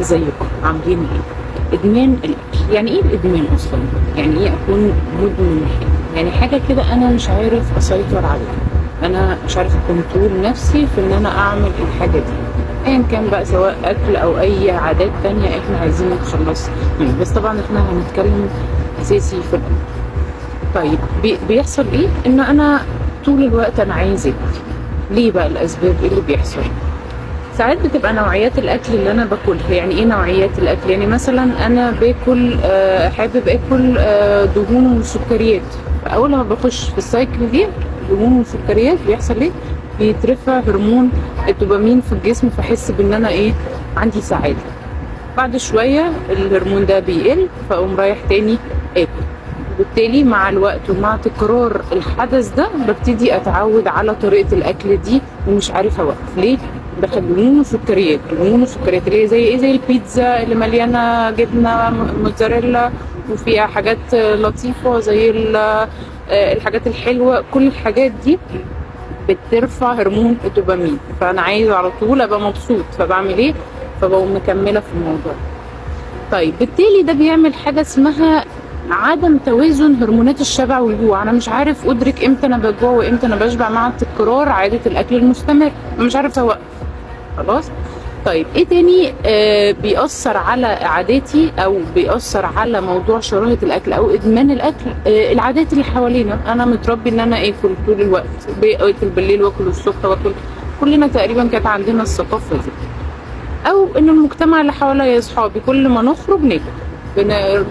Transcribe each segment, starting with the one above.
ازيكم عاملين ايه؟ ادمان الاكل، يعني ايه الادمان اصلا؟ يعني ايه اكون مدمن حاجه؟ يعني حاجه كده انا مش عارف اسيطر عليها، انا مش عارف كنترول نفسي في ان انا اعمل الحاجه دي، ايا كان بقى، سواء اكل او اي عادات تانية احنا عايزين نتخلص منها. بس طبعا احنا هنتكلم اساسي في الاكل. طيب بيحصل ايه؟ ان انا طول الوقت انا عايز اكل. ليه بقى؟ الاسباب ايه اللي بيحصل؟ ساعات بتبقى نوعيات الاكل اللي انا باكلها. يعني ايه نوعيات الاكل؟ يعني مثلا انا باكل حابب اكل دهون وسكريات. فاول ما بخش في السايكل دي دهون وسكريات بيحصل ايه؟ بيترفع هرمون الدوبامين في الجسم، فاحس بان انا ايه، عندي سعاده. بعد شويه الهرمون ده بيقل، فاقوم رايح تاني اكل. وبالتالي مع الوقت ومع تكرار الحدث ده ببتدي اتعود على طريقه الاكل دي ومش عارفه اوقف. ليه؟ دخل دهون وسكريات، دهون وسكريات اللي هي زي ايه؟ زي البيتزا اللي مليانه جبنه موتزاريلا وفيها حاجات لطيفه، زي الحاجات الحلوه. كل الحاجات دي بترفع هرمون الدوبامين، فانا عايزه على طول ابقى مبسوط، فبعمل ايه؟ فبقوم مكمله في الموضوع. طيب بالتالي ده بيعمل حاجه اسمها عدم توازن هرمونات الشبع والجوع. انا مش عارف ادرك امتى انا بجوع وامتى انا بشبع مع تكرار عاده الاكل المستمر، مش عارف اوقف. خلاص. طيب ايه تاني بيأثر على عاداتي او بيأثر على موضوع شراهة الاكل او ادمان الاكل؟ العادات اللي حوالينا. انا متربي ان انا اكل طول الوقت، باكل بالليل واكل الصبح واكل. كلنا تقريبا كانت عندنا الثقافة دي. او ان المجتمع اللي حواليا، اصحابي، كل ما نخرج ناكل،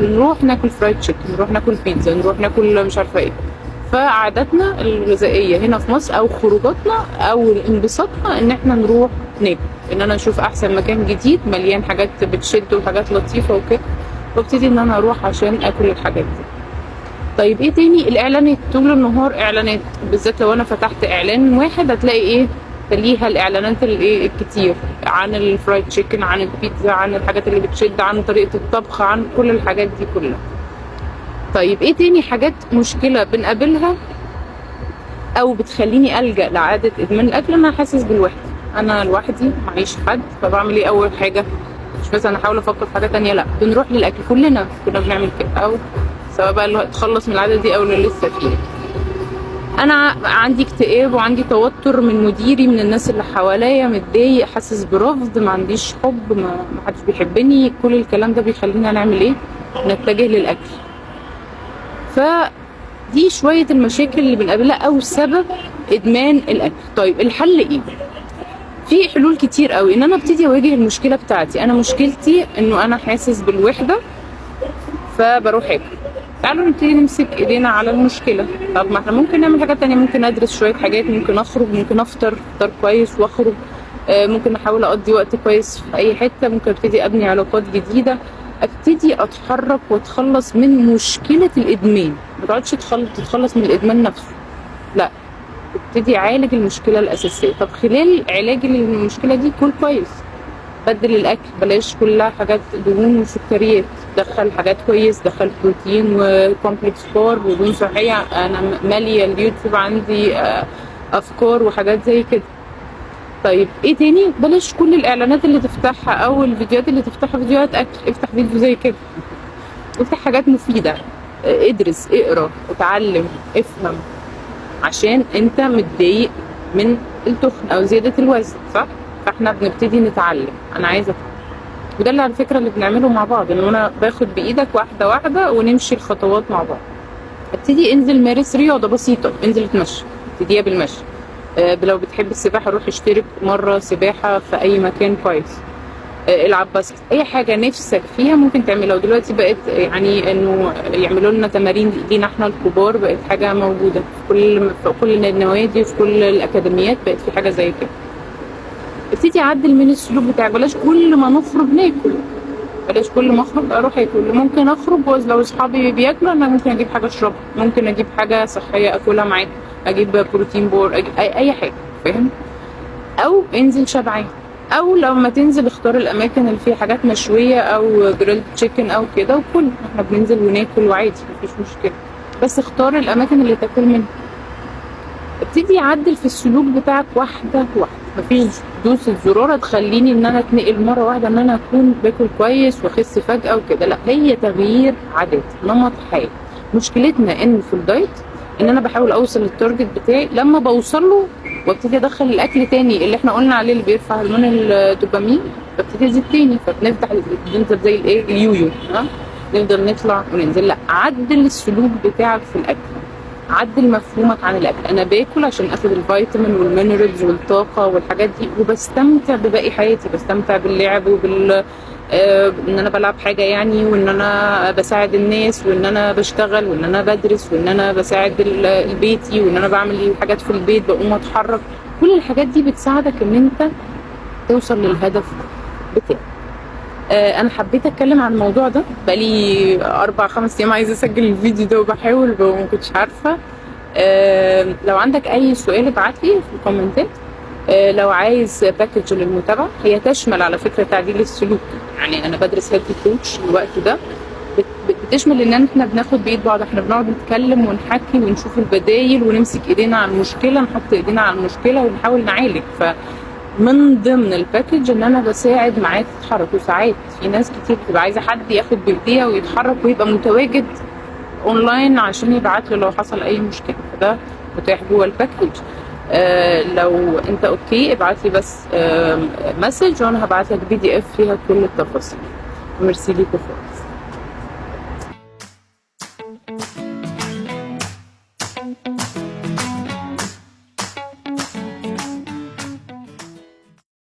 نروح ناكل فرايد تشيكن، نروح ناكل بيتزا، نروح ناكل مش عارفه ايه. فعاداتنا الغذائيه هنا في مصر او خروجاتنا او انبساطنا ان احنا نروح ناكل، ان انا اشوف احسن مكان جديد مليان حاجات بتشد وحاجات لطيفه وكده، وابتدي ان انا اروح عشان اكل الحاجات دي. طيب ايه تاني؟ الاعلانات. طول النهار اعلانات، بالذات لو انا فتحت اعلان واحد هتلاقي ايه؟ تليها الاعلانات الايه الكتير عن الفرايد تشيكن، عن البيتزا، عن الحاجات اللي بتشد، عن طريقه الطبخ، عن كل الحاجات دي كلها. طيب ايه تاني حاجات مشكله بنقابلها او بتخليني الجا لعاده ادمان الاكل؟ انا حاسس بالوحده، انا لوحدي معيش حد، فبعمل ايه اول حاجه؟ مش مثلا احاول افكر في حاجه تانية، لا، بنروح للاكل. كلنا كنا بنعمل كده، او سواء بقى اللي اتخلص من العاده دي او اللي لسه فيها. انا عندي اكتئاب وعندي توتر من مديري، من الناس اللي حواليا، متضايق، حاسس برفض، ما عنديش حب، ما حدش بيحبني. كل الكلام ده بيخلينا نعمل ايه؟ نتجه للاكل. فدي شويه المشاكل اللي بنقابلها او سبب ادمان الاكل. طيب الحل ايه؟ في حلول كتير قوي. ان انا ابتدي اواجه المشكله بتاعتي. انا مشكلتي انه انا حاسس بالوحده، فبروح اكل. تعالوا نبتدي نمسك ايدينا على المشكله. طب ما احنا ممكن نعمل حاجات تانية، ممكن ادرس شويه حاجات، ممكن اخرج، ممكن افطر كويس واخرج، ممكن احاول اقضي وقت كويس في اي حته، ممكن ابتدي ابني علاقات جديده، ابتدي اتحرك واتخلص من مشكله الادمان. ما تقعدش تتخلص من الادمان نفسه، لا، ابتدي عالج المشكله الاساسيه. طب خلال علاج المشكله دي كل كويس، بدل الاكل، بلاش كلها حاجات دهون وسكريات، دخل حاجات كويس، دخل بروتين وكومبلكس بار ودهون صحيه. انا ماليه اليوتيوب عندي افكار وحاجات زي كده. طيب ايه تاني؟ بلاش كل الاعلانات اللي تفتحها او الفيديوهات اللي تفتحها فيديوهات اكل. افتح فيديو زي كده، افتح حاجات مفيده، ادرس، اقرا، اتعلم، افهم، عشان انت متضايق من التخن او زياده الوزن، صح؟ فاحنا بنبتدي نتعلم. انا عايزه اتعلم، وده اللي على فكره اللي بنعمله مع بعض، ان انا باخد بايدك واحده واحده ونمشي الخطوات مع بعض. ابتدي انزل مارس رياضه بسيطه، انزل اتمشى، ابتديها بالمشي. لو بتحب السباحه روح اشترك مره سباحه في اي مكان كويس. العب باسكت، اي حاجه نفسك فيها ممكن تعملها. ودلوقتي بقت يعني انه يعملوا لنا تمارين لينا احنا الكبار، بقت حاجه موجوده في كل النوادي وفي كل الاكاديميات، بقت في حاجه زي كده. ابتدي عدل من السلوك بتاعك. بلاش كل ما نخرج ناكل، بلاش كل ما اخرج اروح اكل. ممكن اخرج لو اصحابي بياكلوا انا ممكن اجيب حاجه اشربها، ممكن اجيب حاجه صحيه اكلها معاك، اجيب بروتين بور، أجيب اي حاجه، فاهم؟ او انزل شبعان. او لما تنزل اختار الاماكن اللي فيها حاجات مشويه او جريلد تشيكن او كده وكل. احنا بننزل وناكل وعادي مفيش مشكله، بس اختار الاماكن اللي تاكل منها. ابتدي عدل في السلوك بتاعك واحده واحده. مفيش دوسة زرار تخليني ان انا اتنقل مره واحده ان انا اكون باكل كويس واخس فجاه وكده، لا، هي تغيير عادات، نمط حياه. مشكلتنا ان في الدايت ان انا بحاول اوصل للتارجت بتاعي، لما بوصل له وابتدي ادخل الاكل تاني اللي احنا قلنا عليه اللي بيرفع هرمون الدوبامين، ببتدي ازيد تاني، فبنفتح بنفضل زي الايه اليويو، ها، نفضل نطلع وننزل. لا، عدل السلوك بتاعك في الاكل، عدل مفهومك عن الاكل. انا باكل عشان اخد الفيتامين والمينرالز والطاقه والحاجات دي، وبستمتع بباقي حياتي، بستمتع باللعب وبال ان انا بلعب حاجه يعني، وان انا بساعد الناس، وان انا بشتغل، وان انا بدرس، وان انا بساعد بيتي، وان انا بعمل حاجات في البيت، بقوم اتحرك. كل الحاجات دي بتساعدك ان انت توصل للهدف بتاعك. انا حبيت اتكلم عن الموضوع ده، بقالي 4 5 ايام عايزه اسجل الفيديو ده وبحاول وما كنتش عارفه. لو عندك اي سؤال ابعتلي في الكومنتات. لو عايز باكج للمتابعه، هي تشمل على فكره تعديل السلوك، يعني انا بدرس هيلث كوتش الوقت ده، بتشمل ان احنا بناخد بايد بعض، احنا بنقعد نتكلم ونحكي ونشوف البدايل ونمسك ايدينا على المشكله، نحط ايدينا على المشكله ونحاول نعالج. من ضمن الباكج ان انا بساعد معاك تتحرك، وساعات في ناس كتير بتبقى عايزه حد ياخد بايديها ويتحرك ويبقى متواجد اونلاين عشان يبعت له لو حصل اي مشكله، فده متاح جوه الباكج. لو انت اوكي ابعت لي بس مسج وانا هبعت لك PDF فيها كل التفاصيل. ميرسي ليكوا خالص.